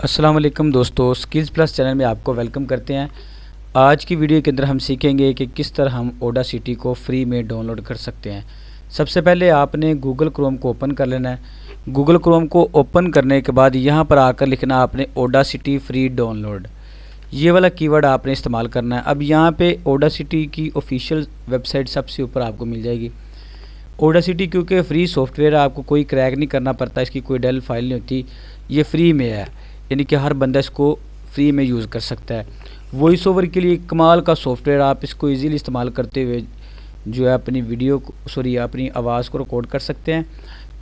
अस्सलाम वालेकुम दोस्तों, स्किल्स प्लस चैनल में आपको वेलकम करते हैं। आज की वीडियो के अंदर हम सीखेंगे कि किस तरह हम ऑडासिटी को फ्री में डाउनलोड कर सकते हैं। सबसे पहले आपने गूगल क्रोम को ओपन कर लेना है। गूगल क्रोम को ओपन करने के बाद यहाँ पर आकर लिखना आपने ऑडासिटी फ्री डाउनलोड, ये वाला कीवर्ड आपने इस्तेमाल करना है। अब यहाँ पे ऑडासिटी की ऑफिशियल वेबसाइट सबसे ऊपर आपको मिल जाएगी। ऑडासिटी क्योंकि फ्री सॉफ्टवेयर है, आपको कोई क्रैक नहीं करना पड़ता, इसकी कोई डेल फाइल नहीं होती, ये फ्री में है, यानी कि हर बंदा इसको फ्री में यूज़ कर सकता है। वॉइस ओवर के लिए कमाल का सॉफ्टवेयर, आप इसको इजीली इस्तेमाल करते हुए जो है अपनी वीडियो अपनी आवाज़ को रिकॉर्ड कर सकते हैं।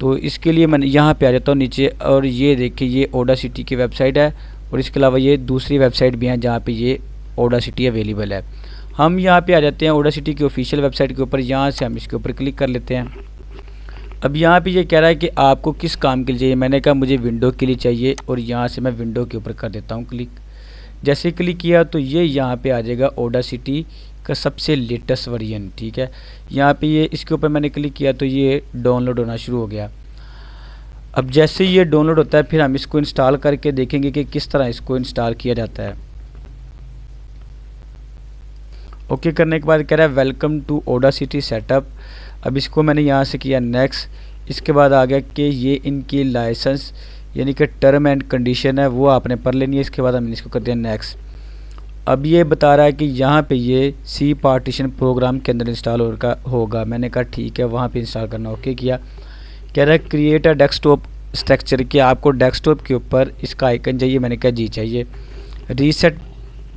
तो इसके लिए मैं यहाँ पे आ जाता हूँ नीचे, और ये देखिए ये ऑडासिटी की वेबसाइट है, और इसके अलावा ये दूसरी वेबसाइट भी हैं जहाँ पे ये ऑडासिटी अवेलेबल है। हम यहाँ पे आ जाते हैं ऑडासिटी की ऑफिशियल वेबसाइट के ऊपर। यहाँ से हम इसके ऊपर क्लिक कर लेते हैं। अब यहाँ पे ये कह रहा है कि आपको किस काम के लिए चाहिए। मैंने कहा मुझे विंडो के लिए चाहिए, और यहाँ से मैं विंडो के ऊपर कर देता हूँ क्लिक। जैसे क्लिक किया तो ये यहाँ पे आ जाएगा ऑडासिटी का सबसे लेटेस्ट वर्जन, ठीक है। यहाँ पे ये इसके ऊपर मैंने क्लिक किया तो ये डाउनलोड होना शुरू हो गया। अब जैसे ये डाउनलोड होता है फिर हम इसको इंस्टॉल करके देखेंगे कि किस तरह इसको इंस्टॉल किया जाता है। ओके करने के बाद कह रहा है वेलकम टू ऑडासिटी सेटअप। अब इसको मैंने यहाँ से किया नेक्स्ट। इसके बाद आ गया कि ये इनकी लाइसेंस यानी कि टर्म एंड कंडीशन है, वो आपने पढ़ लेनी है। इसके बाद हमने इसको कर दिया नेक्स्ट। अब ये बता रहा है कि यहाँ पे ये सी पार्टीशन प्रोग्राम के अंदर इंस्टॉल होगा। मैंने कहा ठीक है, वहाँ पे इंस्टॉल करना ओके किया। कह रहा है क्रिएट अ डेस्कटॉप स्ट्रक्चर, कि आपको डेस्कटॉप के ऊपर इसका आइकन चाहिए। मैंने कहा जी चाहिए। रीसेट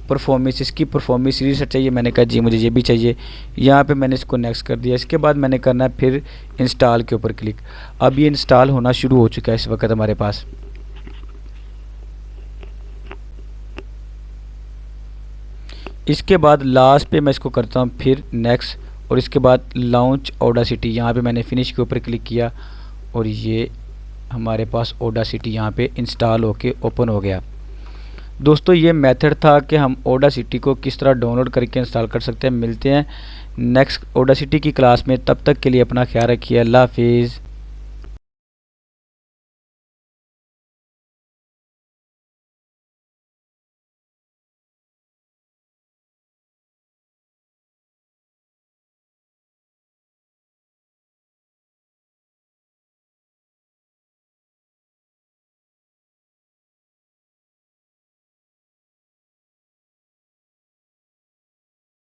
परफॉर्मेंस, इसकी परफॉर्मेंस रीसेट चाहिए। मैंने कहा जी मुझे ये भी चाहिए। यहाँ पे मैंने इसको नेक्स्ट कर दिया। इसके बाद मैंने करना है फिर इंस्टॉल के ऊपर क्लिक। अब ये इंस्टॉल होना शुरू हो चुका है इस वक्त हमारे पास। इसके बाद लास्ट पे मैं इसको करता हूँ फिर नेक्स्ट, और इसके बाद लॉन्च ऑडासिटी। यहाँ पे मैंने फिनिश के ऊपर क्लिक किया और ये हमारे पास ऑडासिटी यहाँ पे इंस्टॉल होके ओपन हो गया। दोस्तों ये मेथड था कि हम ऑडासिटी को किस तरह डाउनलोड करके इंस्टॉल कर सकते हैं। मिलते हैं नेक्स्ट ऑडासिटी की क्लास में, तब तक के लिए अपना ख्याल रखिए। अल्लाह हाफिज़।